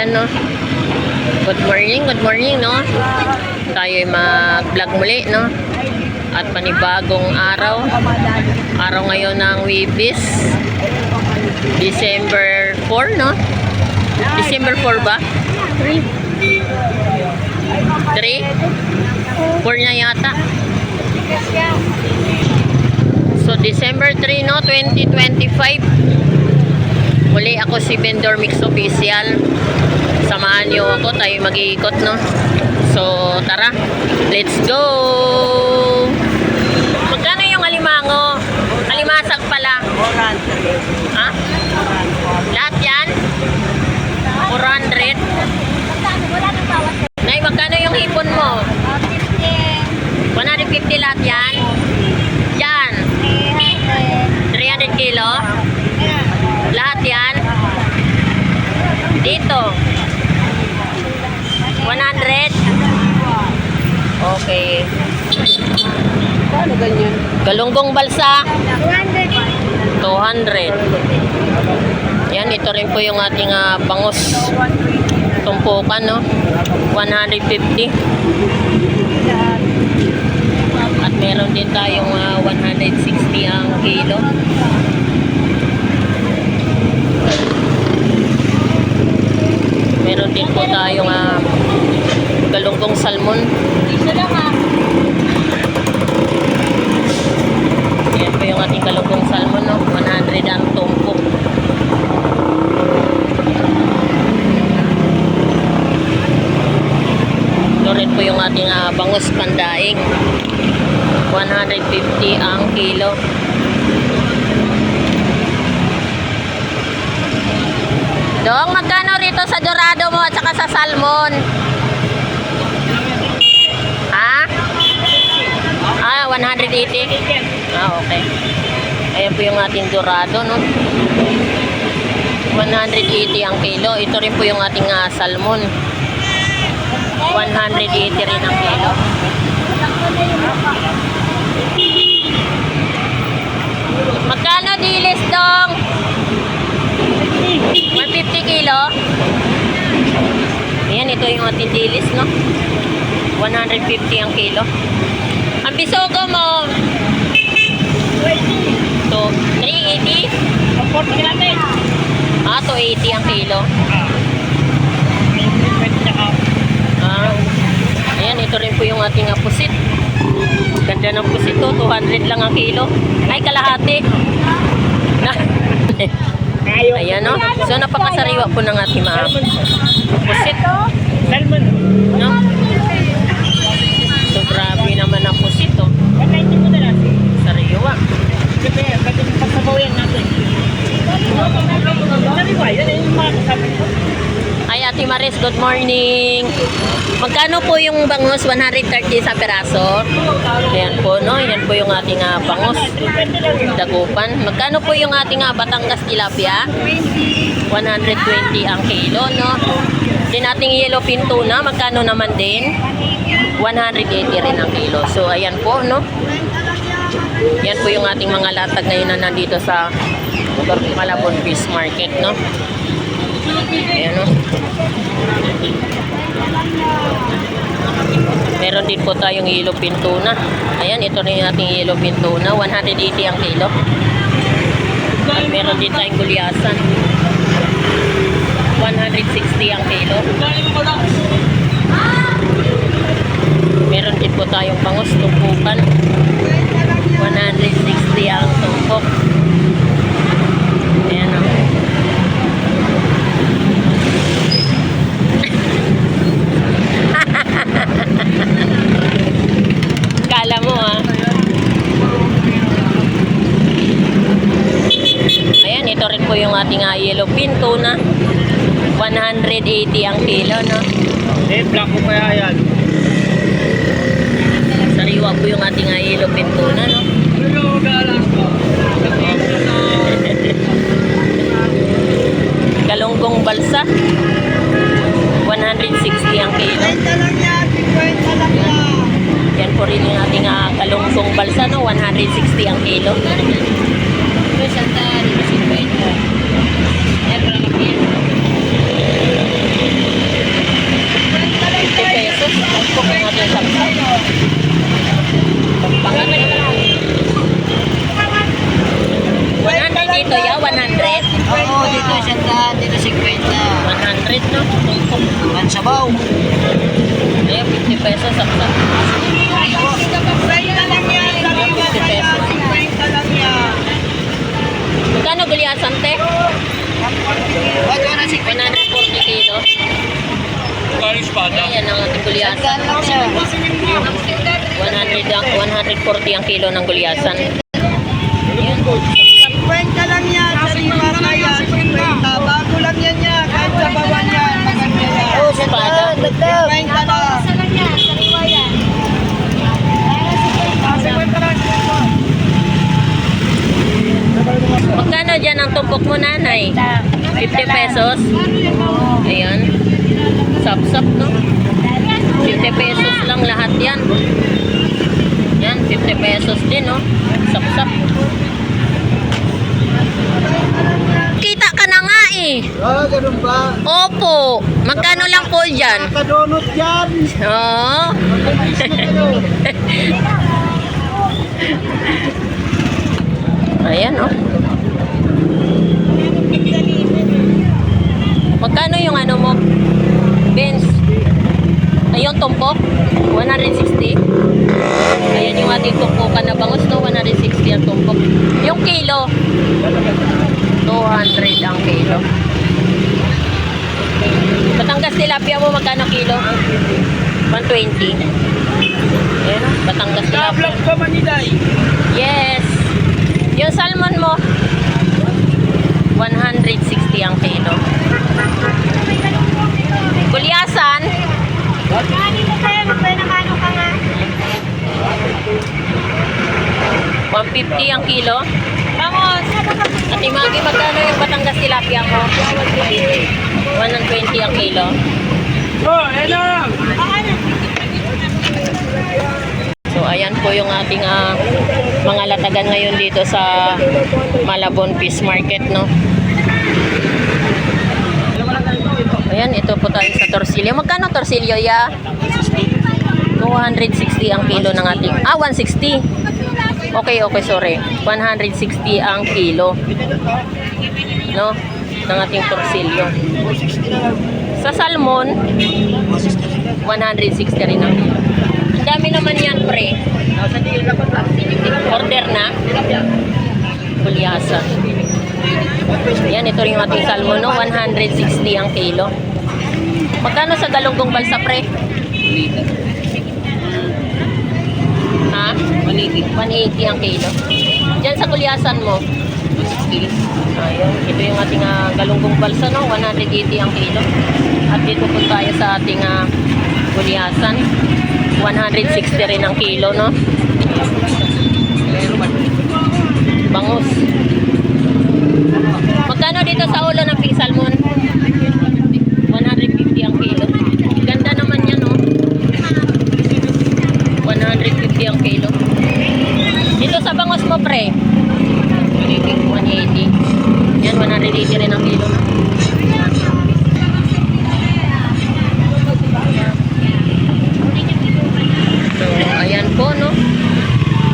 Ayan, no. Good morning, no. Tayo ay mag-vlog muli, no. At panibagong araw. Araw ngayon ng Wibis. December 4, no. December 4 ba? 3? 4 na yata. So, December 3, no, 2025. Muli ako si Vendor Mix Official. Samahan niyo ako, tayo mag-iikot, no. So, tara. Let's go! Magkano yung alimango? Alimasag pala. Ha? Lahat yan? 400? Nay, magkano yung hipon mo? 150 lahat yan? Yan. 300 kilo? Lahat yan? Dito. 100? Okay. Paano ganyan? Galunggong balsa? 200. 200. Yan, ito rin po yung ating bangus. Tumpukan, no? 150. At meron din tayong 160 ang kilo. Meron din po tayong galunggong salmon. Isa lang Yan po yung ating galunggong salmon, no? 100 ang tumpok. Ito rin po yung ating bangus pandaing. 150 ang kilo. Dong, magkano rito sa dorado mo at saka sa salmon? Ha? 180? Okay. Ayan po yung ating dorado, no? 180 ang kilo. Ito rin po yung ating salmon. 180 rin ang kilo. Magkano dilis, Dong? 150 kilo. Ayan, ito yung ating dilis, no? 150 ang kilo. Ang bisogo mo? So, 380? 40 natin. 280 ang kilo. Ayan, ito rin po yung ating pusit. Ganda ng pusit to, 200 lang ang kilo. Ay, kalahati. Ayan, no? So, napakasariwa po ng ating mga pusit. Salmon. No? So, grabe naman ang pusit, to. Pagkaintin mo na lang. Sariwa. Kasi, pagsabawian natin. Sariwa, yan yung mga kasabi ko. Ay, Ate Maris, good morning. Magkano po yung bangus? 130 sa peraso. Ayan po, no? Yan po yung ating bangus. Dagupan. Magkano po yung ating Batangas tilapia? 120 ang kilo, no? Din ating yellow fin tuna, magkano naman din? 180 rin ang kilo. So, ayan po, no? Yan po yung ating mga latag ngayon na nandito sa Malabon Fish Market, no? Ayan, no? Meron din po tayong yellow fin tuna. Ayan, ito rin yung ating yellow fin tuna. 180 ang kilo. At meron din tayong gulyasan. 160 ang kilo. Meron din po tayong bangus, tumpukan. 160 ang tumpok. Ayan, no? Kala mo, Ayan, ito rin po yung ating yellow fin tuna. 180 ang kilo, no? Black ko kaya yan. Sariwa po yung ating yellow fin tuna, no? Galunggong balsa. 160 ang kilo. Yan po rin yung ating galunggong balsa, no? 160 ang kilo. 100, no? Tumpok. Pansabaw. Ayan, 50 pesos. Saksa. 50 lang yan. 50 pesos. 50 lang yan. Magkano gulyasan, te? 140 kilo. Ayan ang ating gulyasan. 140 ang kilo ng gulyasan. Ayan. 50 lang yan. Sariwa kaya. 50. Bago lang yan yan. Kahit sa bawan yan. Maganda yan. Oh, espada. 50 lang. 50 lang yan, sariwa yan. 50 lang. Magkano dyan ang tumpok mo, nanay? 50 pesos. Ayan. Sap-sap, no? 50 pesos lang lahat yan. Yan, 50 pesos din, no? Sap-sap. Kita ka na nga eh. Ah, ganun ba? Opo. Magkano lang po dyan? Nakadonut yan. Oo. Ayan, oh. Magkano yung ano mo? Benz. Ayun, tumpok. 160. Ayan yung ating tumpokan na bangus, no? 160 ang tumpok. Yung kilo. 200 ang kilo. Batangas tilapia mo, magkano kilo? 120. Ayan, Batangas tilapia. Vlog ko Maniday. Yes. Yung salmon mo, 160 ang kilo. Gulyasan, 150 ang kilo. Vamos. Ate Maggie, magkano yung Batangas tilapia mo? 120 ang kilo. Oh, hello. So ayan po yung ating mga latagan ngayon dito sa Malabon Fish Market, no. Ayan, ito po tayo sa torsilyo. Magkano torsilyo, ya? 260 ang kilo ng ating 160. Okay, sorry. 160 ang kilo, no, ng ating torsilyo. Sa salmon, 160 rin ang kilo. Ang dami naman yan, pre. Order na. Kulyasa. Yan, ito rin yung ating salmon, no? 160 ang kilo. Magkano sa galunggong balsa, pre? Ha? 180 ang kilo. Diyan sa kulyasan mo? 160. Ayun, ito yung ating galunggong balsa, no? 180 ang kilo. At dito po tayo sa ating kulyasan. 160 rin ang kilo, no? Bangus. Magkano dito sa ulo ng pink salmon? 150 ang kilo. Ganda naman yan, no? 150 ang kilo. Dito sa bangus mo, pre? 180. Yan, 180 rin ang kilo. So, ayan po, no?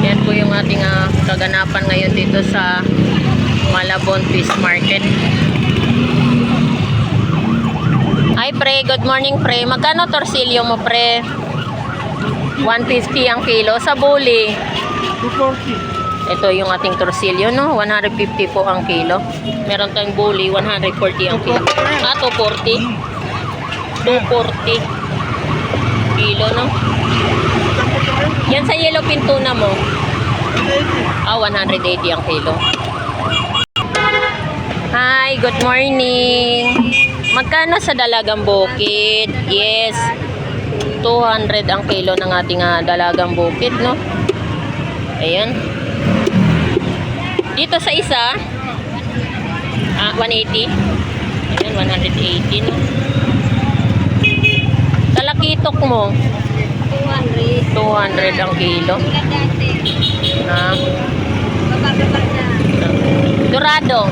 Yan po yung ating kaganapan ngayon dito sa Malabon Fish Market. Hi, pre. Good morning, pre. Magkano torsilyo mo, pre? 150 ang kilo. Sa buli, 240. ito yung ating torsilyo, no? 150 po ang kilo. Meron tayong buli, 140 ang kilo. 240. 240 kilo, no? Yan sa yellow pintuna mo. 180 ang kilo. Hi, good morning. Magkano sa dalagang bukid? Yes. 200 ang kilo ng ating dalagang bukid, no? Ayan. Dito sa isa, 180. Ayan, 180, no? Talakitok mo, 200 ang kilo. Na. Dorado,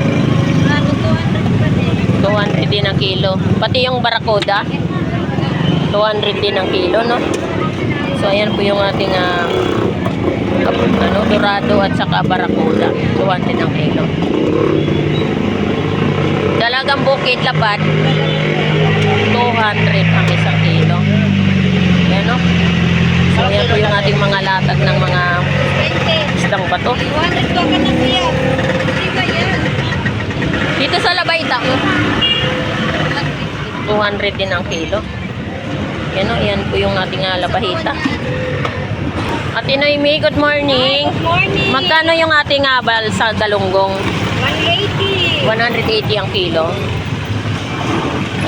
200 din ang kilo. Pati yung barakuda, 200 din ang kilo, no? So ayan po yung ating dorado at saka barakuda, 200 ang kilo. Dalagang bukid lapad, 200 ang isang kilo. Yan no? So yan po yung ating mga latag ng mga 20. isdang bato. 200 ko ka na kuya. Hindi ba yan? Dito sa Labayta, 200 din ang kilo. Yan no? Yan po yung ating labahita. Ate Noemi, good morning. Good morning. Magkano yung ating abal sa galunggong? 180. 180 ang kilo.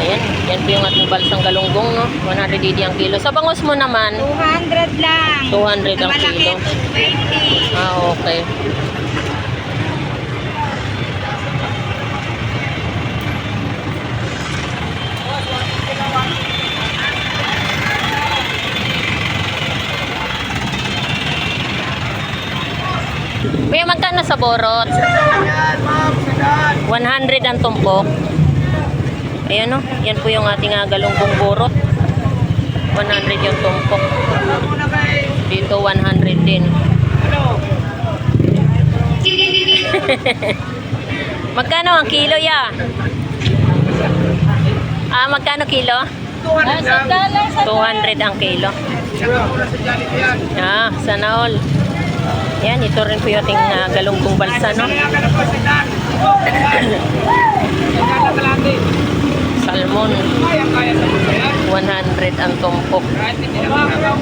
Ayan, yan po yung ating balsang galunggong, no? 180 ang kilo. Sa bangus mo naman, 200 lang. 200 ang Malaki, kilo. 20. Ah, okay. Kuya, magkano sa borot? Yan, ma'am, sagan. 100 ang tumpok. Ayan o, yan po yung ating galunggong borot. 100 yung tumpok. Muna kay, Dito 100 din. ano? Magkano ang kilo ya? Ah, magkano kilo? 200 lang. 200 ang kilo. Saka muna sa Jollibee yan. Ah, sana all. Yan, ito rin po yung ating galunggong balsa, no? Kaya ka na po sagan. Sagan na kalate. Salmon, Kaya sa pusa yan. 100 ang tumpok. Kahit hindi naman kaya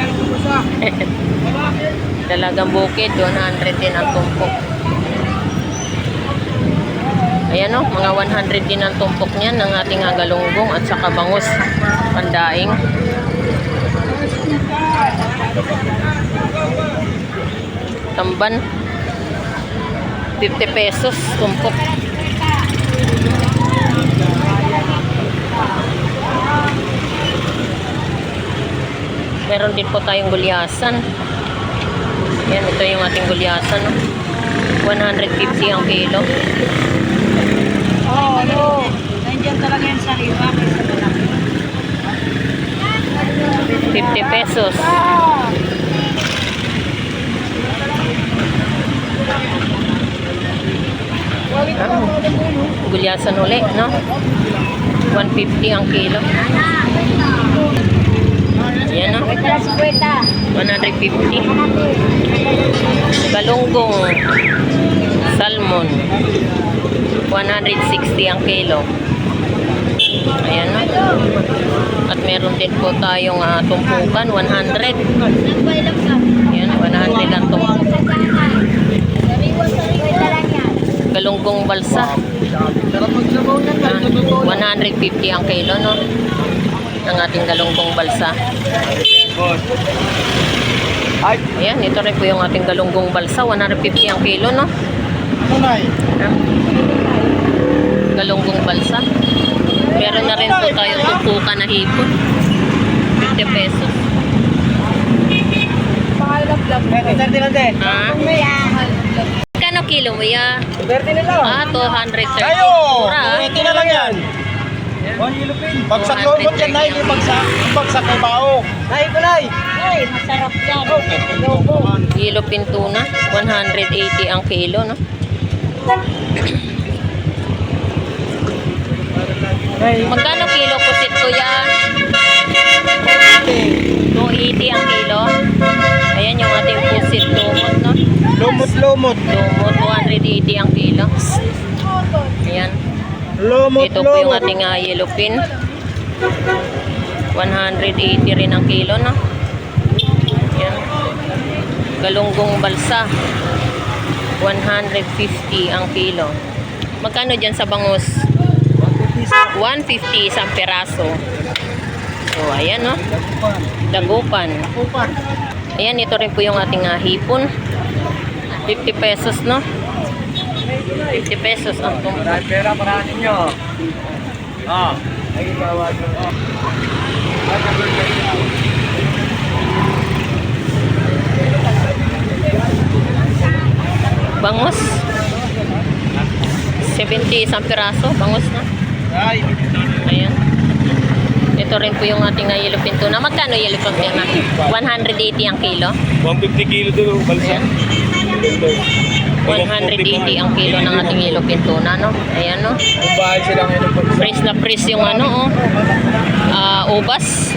sa pusa. Dalagang bukid, 100 din ang tumpok. Ayan o, mga 100 din ang tumpok niyan ng ating galunggong at saka bangus, pandaing. Tamban, 50 pesos tumpok. Meron din po tayong gulyasan. Yan, ito yung ating gulyasan, no? 150 ang kilo. Oh, no. Nandiyan talaga yan sa riba. 50 pesos. Ah, gulyasan uli, no? 150 ang kilo. Yan, no? 150. Galunggong, salmon, 160 ang kilo. Ayan, no? At meron din po tayong tumpukan, 100. Ayan, 100 ang tumpuk. Galunggong balsa, 150 ang kilo, no? Ang ating galunggong balsa. Ayan, ito rin po yung ating galunggong balsa, 150 ang kilo, no? Ah, galunggong balsa. Meron na rin po tayong tumpukan na hipon, 50 pesos. Ah, kano kilo mo ya? Ah, 230. Ayo! Mura, ah. Ito na lang yan. Bagsak lumot yan, Nay. Bagsak na bao. Nay, kulay. Ay, masarap yan. Yellow pin tuna, 180 ang kilo, no? Magkano kilo pusit ko yan? 280 ang kilo. Ayan yung ating pusit lumot, no? Lumot. Lumot, 280 ang kilo. Ayan. Lumot. Ito po yung ating yellow pin. 180 rin ang kilo, no? Ayan. Galunggong balsa, 150 ang kilo. Magkano dyan sa bangus? 150 isang peraso. So, ayan, no? Dagupan. Ayan, ito rin po yung ating hipon. 50 pesos, no? 50 pesos ang tumpok. Pera para ninyo. Ah. Ay, bawat. Bangus. 70 isang peraso. Bangus na. Ay. Ayan. Ito rin po yung ating yellow pin tuna. Magkano yellow pin tuna? 180 ang kilo. 150 kilo doon, balsa. Ayan. 180 ang kilo ng ating yellowfin tuna, no? Ayan, no? Bahay sila ngayon po. Fresh na fresh yung ano, oh. Ubas.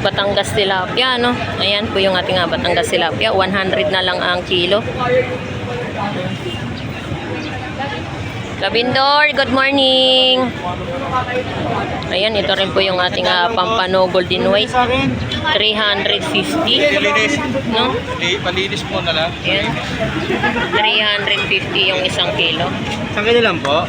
Batangas tilapia, no? Ayan po yung ating Batangas tilapia. 100 na lang ang kilo. Kabindor, good morning. Ayan, ito rin po yung ating Pampano Golden White. 350. Palinis. No? Palinis po na lang. Ayan. 350 yung isang kilo. Saan kayo lang po?